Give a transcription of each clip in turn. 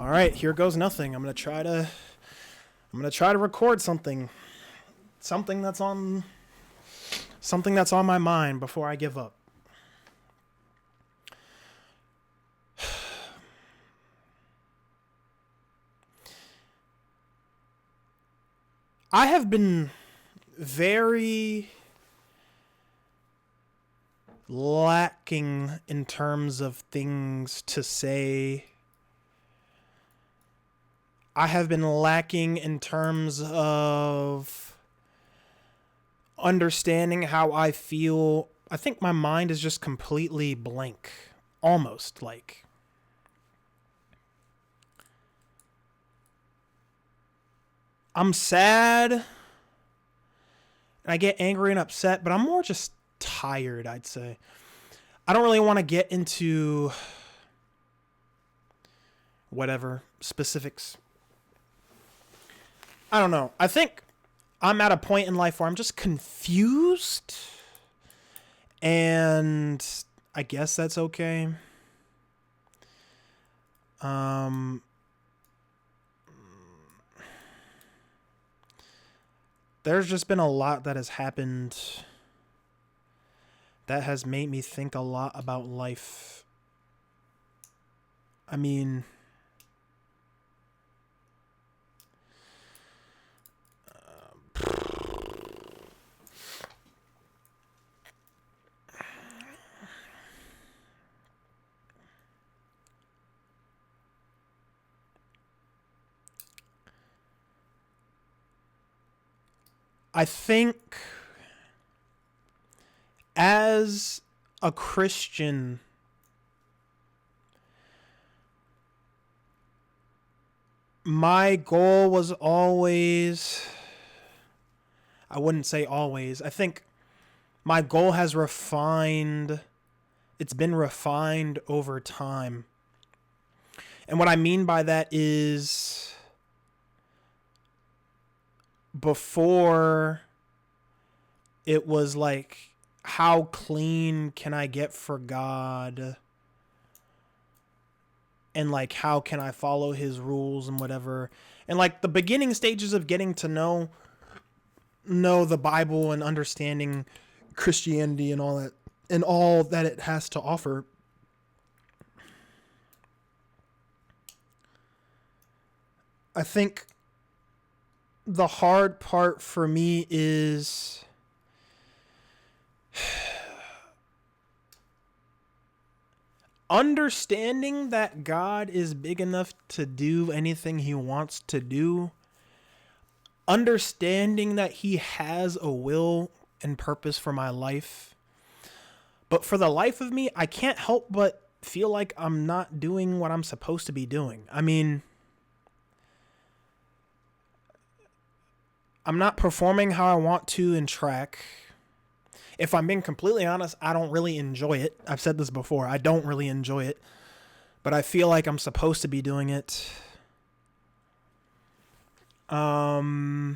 All right, here goes nothing. I'm gonna try to record something that's on my mind before I give up. I have been very lacking in terms of things to say. I have been lacking in terms of understanding how I feel. I think my mind is just completely blank. Almost like. I'm sad. And I get angry and upset, but I'm more just tired, I'd say. I don't really want to get into whatever specifics. I don't know. I think I'm at a point in life where I'm just confused. And I guess that's okay. There's just been a lot that has happened that has made me think a lot about life. I mean, I think as a Christian, my goal was always, I wouldn't say always, I think my goal has it's been refined over time. And what I mean by that is, before it was like, how clean can I get for God? And like, how can I follow his rules and whatever? And like the beginning stages of getting to know the Bible and understanding Christianity and all that it has to offer. I think the hard part for me is understanding that God is big enough to do anything he wants to do. Understanding that he has a will and purpose for my life. But for the life of me, I can't help but feel like I'm not doing what I'm supposed to be doing. I mean, I'm not performing how I want to in track. If I'm being completely honest, I don't really enjoy it. I've said this before. I don't really enjoy it. But I feel like I'm supposed to be doing it. I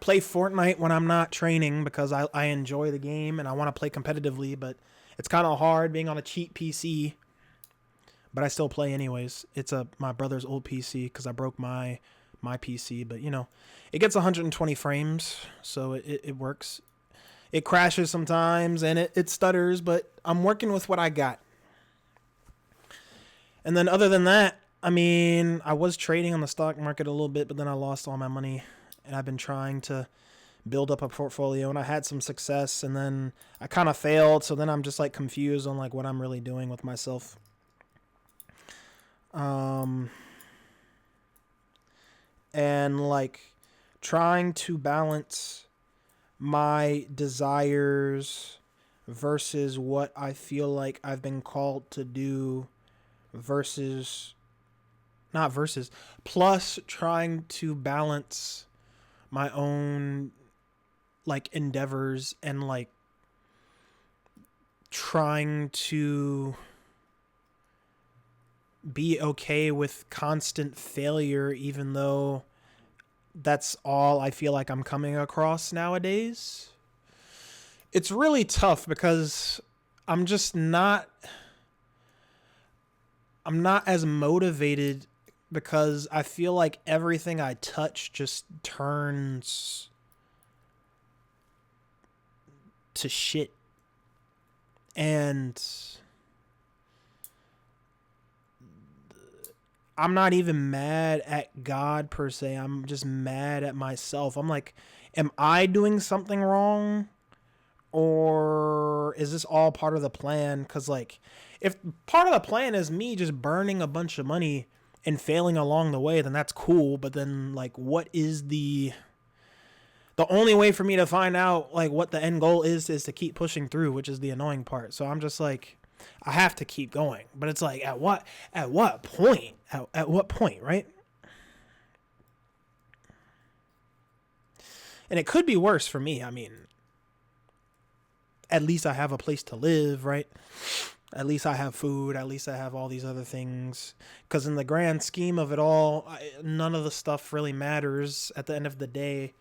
play Fortnite when I'm not training because I enjoy the game and I want to play competitively, but it's kind of hard being on a cheap PC. But I still play anyways. It's my brother's old PC because I broke my PC, but you know, it gets 120 frames, so it works. It crashes sometimes and it stutters, but I'm working with what I got. And then other than that, I mean, I was trading on the stock market a little bit, but then I lost all my money, and I've been trying to build up a portfolio, and I had some success, and then I kind of failed, so then I'm just like confused on like what I'm really doing with myself. And like trying to balance my desires versus what I feel like I've been called to do plus trying to balance my own like endeavors and like trying to be okay with constant failure, even though that's all I feel like I'm coming across nowadays. It's really tough because I'm just not I'm not as motivated because I feel like everything I touch just turns to shit. And I'm not even mad at God per se. I'm just mad at myself. I'm like, am I doing something wrong? Or is this all part of the plan? Because, like, if part of the plan is me just burning a bunch of money and failing along the way, then that's cool. But then, like, what is the only way for me to find out, like, what the end goal is to keep pushing through, which is the annoying part. So I'm just like, I have to keep going. But it's like, at what point? At what point, right? And it could be worse for me. I mean, at least I have a place to live, right? At least I have food. At least I have all these other things. Because in the grand scheme of it all, none of the stuff really matters at the end of the day.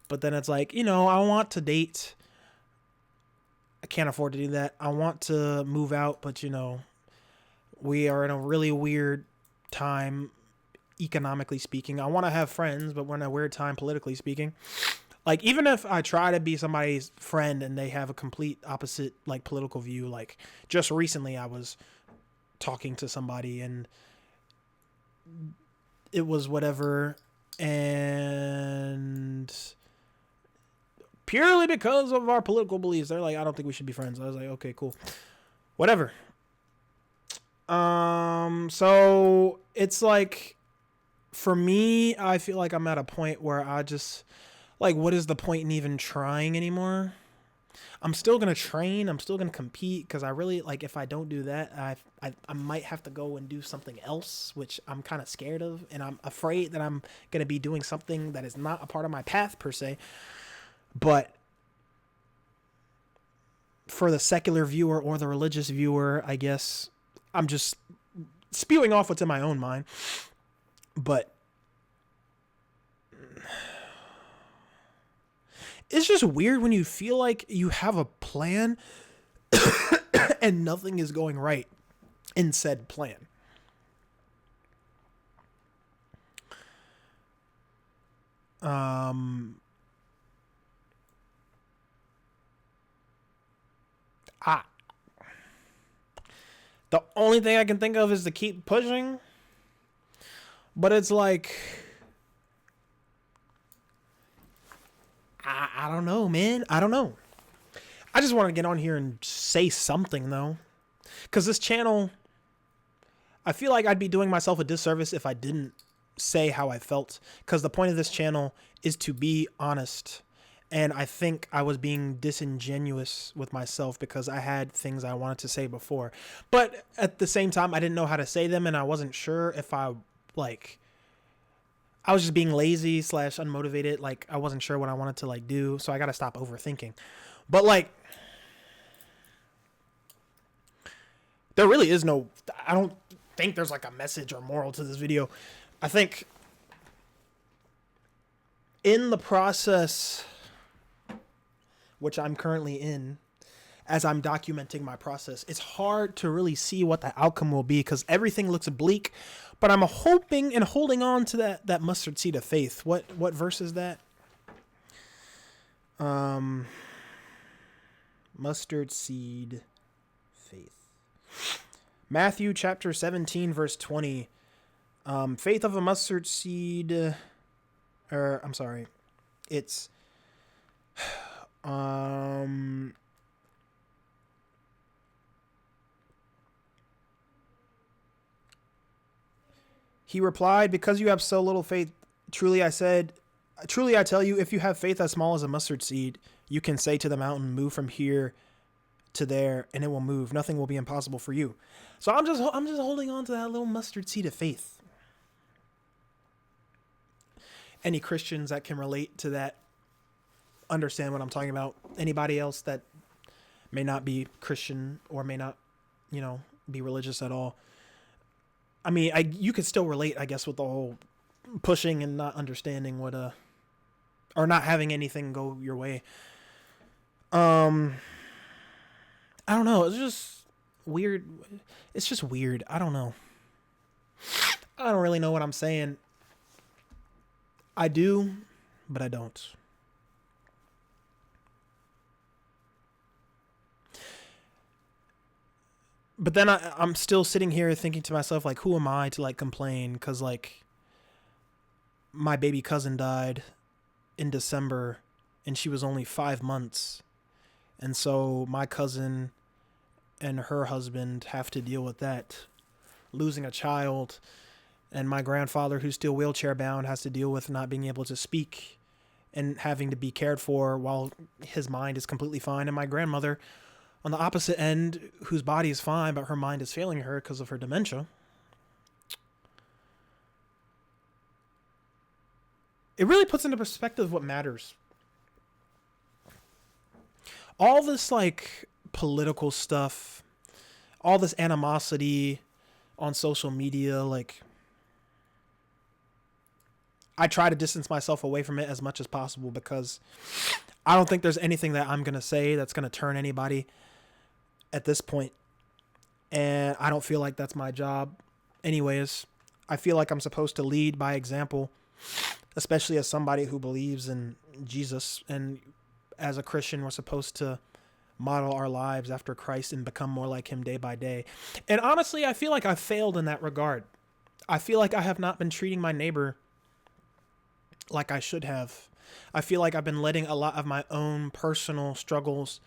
But then it's like, I want to date. I can't afford to do that. I want to move out, but, we are in a really weird time, economically speaking. I want to have friends, but we're in a weird time, politically speaking. Like, even if I try to be somebody's friend and they have a complete opposite, like, political view, like, just recently I was talking to somebody and it was whatever, and purely because of our political beliefs, they're like, I don't think we should be friends. I was like, okay, cool. Whatever. So it's like, for me, I feel like I'm at a point where I just, like, what is the point in even trying anymore? I'm still going to train. I'm still going to compete because I really, like, if I don't do that, I might have to go and do something else, which I'm kind of scared of. And I'm afraid that I'm going to be doing something that is not a part of my path per se. But for the secular viewer or the religious viewer, I guess I'm just spewing off what's in my own mind. But it's just weird when you feel like you have a plan and nothing is going right in said plan. The only thing I can think of is to keep pushing. But it's like, I don't know, man. I don't know. I just want to get on here and say something, though. Because this channel, I feel like I'd be doing myself a disservice if I didn't say how I felt. Because the point of this channel is to be honest. And I think I was being disingenuous with myself because I had things I wanted to say before. But at the same time, I didn't know how to say them. And I wasn't sure if I was just being lazy / unmotivated. Like, I wasn't sure what I wanted to, like, do. So I got to stop overthinking. But, like, there really is no, I don't think there's, like, a message or moral to this video. I think in the process, which I'm currently in, as I'm documenting my process, it's hard to really see what the outcome will be because everything looks bleak. But I'm hoping and holding on to that mustard seed of faith. What verse is that? Mustard seed faith. Matthew chapter 17 verse 20. Faith of a mustard seed. I'm sorry. It's He replied, because you have so little faith, truly I tell you, if you have faith as small as a mustard seed, you can say to the mountain, move from here to there, and it will move. Nothing will be impossible for you. So I'm just holding on to that little mustard seed of faith. Any Christians that can relate to that, understand what I'm talking about. Anybody else that may not be Christian or may not, be religious at all. I mean, you could still relate, I guess, with the whole pushing and not understanding what or not having anything go your way. I don't know. It's just weird. I don't know. I don't really know what I'm saying. I do, but I don't. But then I'm still sitting here thinking to myself, like, who am I to like complain? Because like my baby cousin died in December, and she was only 5 months, and so my cousin and her husband have to deal with that, losing a child, and my grandfather, who's still wheelchair bound, has to deal with not being able to speak and having to be cared for while his mind is completely fine, and my grandmother on the opposite end, whose body is fine, but her mind is failing her because of her dementia. It really puts into perspective what matters. All this, like, political stuff, all this animosity on social media, like, I try to distance myself away from it as much as possible because I don't think there's anything that I'm going to say that's going to turn anybody at this point, and I don't feel like that's my job anyways. I feel like I'm supposed to lead by example, especially as somebody who believes in Jesus, and as a Christian we're supposed to model our lives after Christ and become more like him day by day. And honestly, I feel like I've failed in that regard. I feel like I have not been treating my neighbor like I should have. I feel like I've been letting a lot of my own personal struggles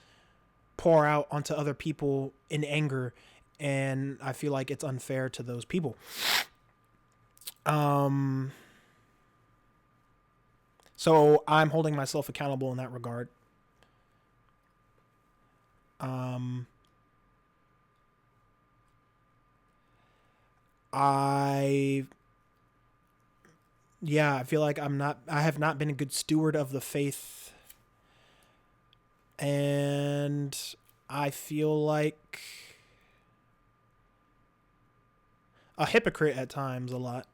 pour out onto other people in anger, and I feel like it's unfair to those people. So I'm holding myself accountable in that regard. I I feel like I have not been a good steward of the faith, and I feel like a hypocrite at times a lot.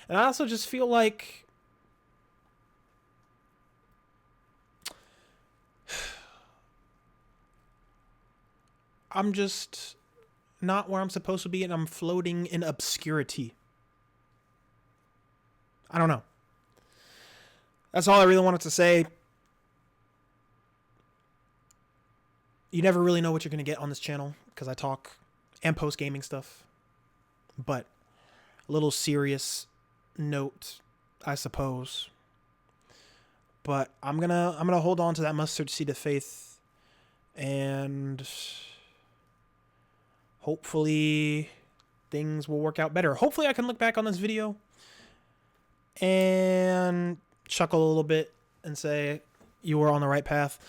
And I also just feel like I'm just not where I'm supposed to be, and I'm floating in obscurity. I don't know. That's all I really wanted to say. You never really know what you're going to get on this channel because I talk and post gaming stuff. But a little serious note, I suppose. But I'm gonna hold on to that mustard seed of faith, and hopefully things will work out better. Hopefully I can look back on this video and chuckle a little bit and say you were on the right path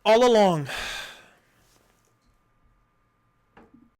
all along.